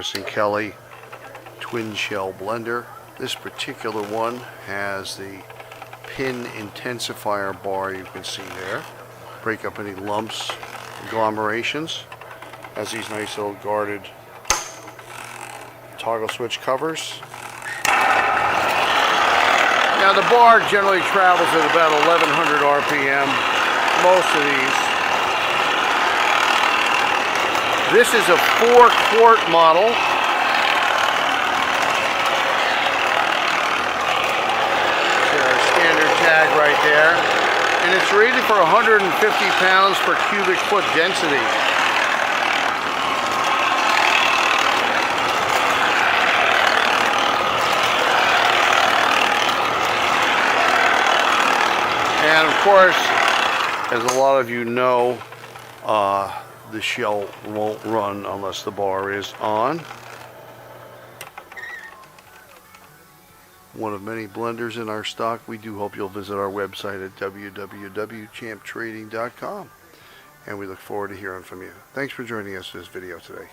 PATTERSON Kelly twin shell blender. This particular one has the pin intensifier bar you can see there. Break up any lumps, agglomerations. Has these nice little guarded toggle switch covers. Now the bar generally travels at about 1100 RPM, most of these. This is a 4-quart model. Our standard tag right there. And it's rated for 150 pounds per cubic foot density. And of course, as a lot of you know, the shell won't run unless the bar is on. One of many blenders in our stock. We do hope you'll visit our website at www.champtrading.com, and we look forward to hearing from you. Thanks for joining us for this video today.